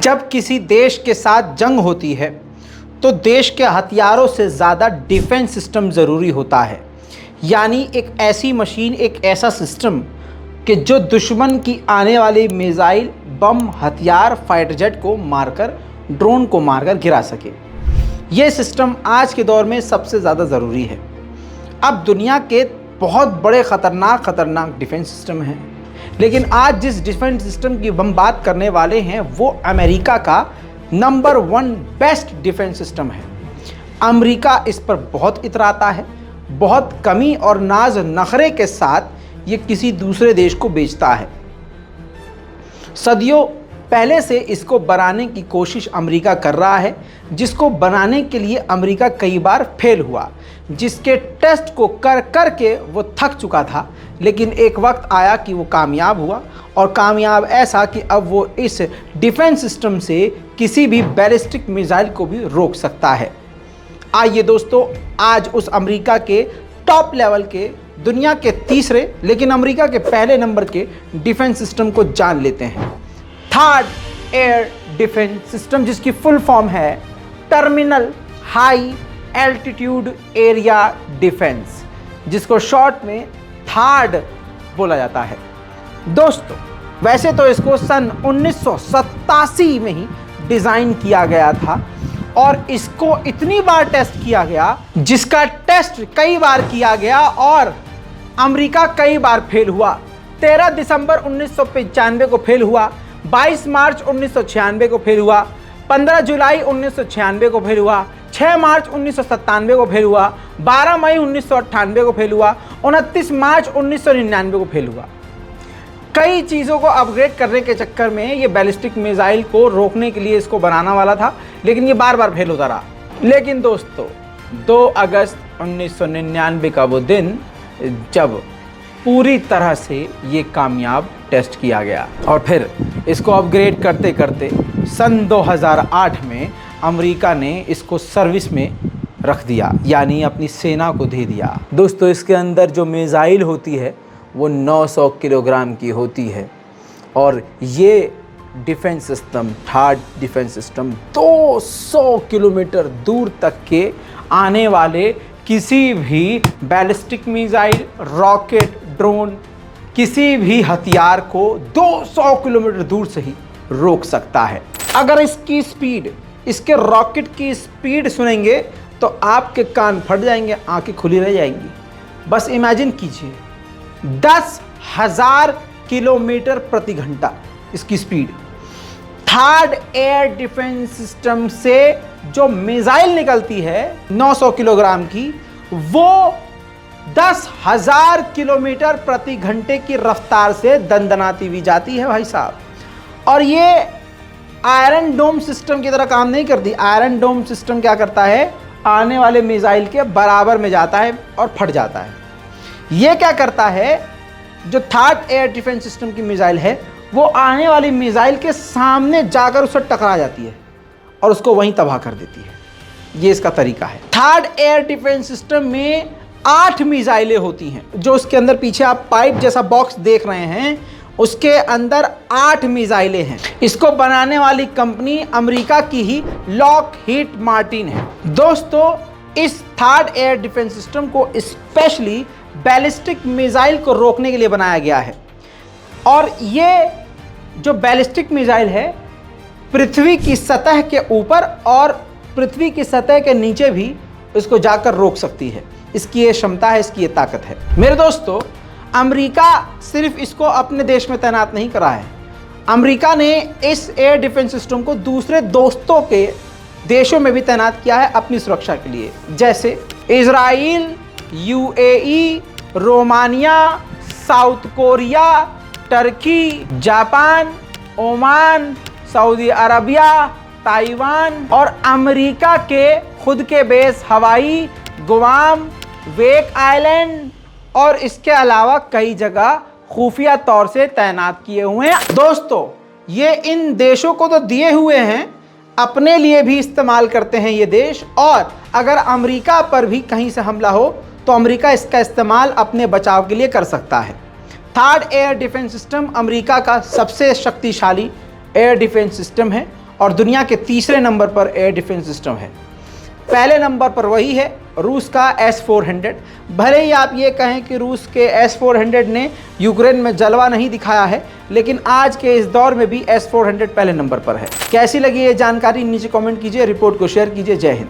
जब किसी देश के साथ जंग होती है तो देश के हथियारों से ज़्यादा डिफेंस सिस्टम ज़रूरी होता है। यानी एक ऐसी मशीन, एक ऐसा सिस्टम कि जो दुश्मन की आने वाली मिसाइल, बम, हथियार, फाइटर जेट को मारकर, ड्रोन को मारकर गिरा सके। ये सिस्टम आज के दौर में सबसे ज़्यादा ज़रूरी है। अब दुनिया के बहुत बड़े ख़तरनाक डिफेंस सिस्टम हैं, लेकिन आज जिस डिफेंस सिस्टम की हम बात करने वाले हैं वो अमेरिका का नंबर 1 बेस्ट डिफेंस सिस्टम है। अमेरिका इस पर बहुत इतराता है, बहुत कमी और नाज नखरे के साथ ये किसी दूसरे देश को बेचता है। सदियों पहले से इसको बनाने की कोशिश अमेरिका कर रहा है, जिसको बनाने के लिए अमेरिका कई बार फेल हुआ, जिसके टेस्ट को कर कर के वो थक चुका था। लेकिन एक वक्त आया कि वो कामयाब हुआ, और कामयाब ऐसा कि अब वो इस डिफेंस सिस्टम से किसी भी बैलिस्टिक मिसाइल को भी रोक सकता है। आइए दोस्तों, आज उस अमेरिका के टॉप लेवल के, दुनिया के तीसरे लेकिन अमेरिका के पहले नंबर के डिफेंस सिस्टम को जान लेते हैं। थर्ड एयर डिफेंस सिस्टम, जिसकी फुल फॉर्म है terminal high altitude area defence, जिसको शॉर्ट में थर्ड बोला जाता है। दोस्तों, वैसे तो इसको सन 1987 में ही डिज़ाइन किया गया था और इसको इतनी बार टेस्ट किया गया, जिसका टेस्ट कई बार किया गया और अमेरिका कई बार फेल हुआ। 13 दिसंबर 1995 को फेल हुआ, 22 मार्च 1996 को फेल हुआ, 15 जुलाई 1996 को फेल हुआ, 6 मार्च 1997 को फेल हुआ, 12 मई 1998 को फेल हुआ, 29 मार्च 1999 को फेल हुआ। कई चीज़ों को अपग्रेड करने के चक्कर में ये बैलिस्टिक मिसाइल को रोकने के लिए इसको बनाना वाला था, लेकिन ये बार बार फेल होता रहा। लेकिन दोस्तों, 2 अगस्त 1999 का वो दिन जब पूरी तरह से ये कामयाब टेस्ट किया गया, और फिर इसको अपग्रेड करते करते सन 2008 में अमेरिका ने इसको सर्विस में रख दिया, यानी अपनी सेना को दे दिया। दोस्तों, इसके अंदर जो मिसाइल होती है वो 900 किलोग्राम की होती है, और ये defence system, third defence system 200 kilometre दूर तक के आने वाले किसी भी बैलिस्टिक मिसाइल, रॉकेट, ड्रोन, किसी भी हथियार को 200 किलोमीटर दूर से ही रोक सकता है। अगर इसकी स्पीड, इसके रॉकेट की स्पीड सुनेंगे तो आपके कान फट जाएंगे, आंखें खुली रह जाएंगी। बस इमेजिन कीजिए, 10,000 किलोमीटर प्रति घंटा इसकी speed. Third air defence system से जो मिसाइल निकलती है 900 किलोग्राम की, वो 10,000 किलोमीटर प्रति घंटे की रफ्तार से दंदनाती हुई जाती है भाई साहब। और ये आयरन डोम सिस्टम की तरह काम नहीं करती। आयरन डोम सिस्टम क्या करता है, आने वाले मिसाइल के बराबर में जाता है और फट जाता है। ये क्या करता है, जो थर्ड एयर डिफेंस सिस्टम की मिसाइल है वो आने वाली मिसाइल के सामने जाकर उससे टकरा जाती है और उसको वहीं तबाह कर देती है। ये इसका तरीका है। थर्ड एयर डिफेंस सिस्टम में 8 मिसाइलें होती हैं। जो उसके अंदर पीछे आप पाइप जैसा बॉक्स देख रहे हैं, उसके अंदर 8 मिसाइलें हैं। इसको बनाने वाली कंपनी अमेरिका की ही लॉकहीड मार्टिन है। दोस्तों, इस थर्ड एयर डिफेंस सिस्टम को स्पेशली बैलिस्टिक मिसाइल को रोकने के लिए बनाया गया है। और ये जो बैलिस्टिक मिसाइल है, पृथ्वी की सतह के ऊपर और पृथ्वी की सतह के नीचे भी इसको जाकर रोक सकती है। इसकी ये क्षमता है, इसकी ये ताकत है। मेरे दोस्तों, अमेरिका सिर्फ इसको अपने देश में तैनात नहीं करा है। अमेरिका ने इस एयर डिफेंस सिस्टम को दूसरे दोस्तों के देशों में भी तैनात किया है अपनी सुरक्षा के लिए, जैसे Israel, UAE, Romania, south Korea, Turkey, Japan, Oman, Saudi Arabia, Taiwan और अमेरिका के खुद के बेस हवाई, गुआम, वेक आइलैंड और इसके अलावा कई जगह खुफिया तौर से तैनात किए हुए हैं। दोस्तों, ये इन देशों को तो दिए हुए हैं, अपने लिए भी इस्तेमाल करते हैं ये देश, और अगर अमेरिका पर भी कहीं से हमला हो तो अमेरिका इसका इस्तेमाल अपने बचाव के लिए कर सकता है। Third air defence system America का सबसे शक्तिशाली एयर डिफेंस सिस्टम है और दुनिया के तीसरे नंबर पर एयर डिफेंस सिस्टम है। पहले नंबर पर वही है रूस का S-400। भले ही आप ये कहें कि रूस के S-400 ने यूक्रेन में जलवा नहीं दिखाया है, लेकिन आज के इस दौर में भी S-400 पहले नंबर पर है। कैसी लगी ये जानकारी नीचे कमेंट कीजिए, रिपोर्ट को शेयर कीजिए। जय हिंद।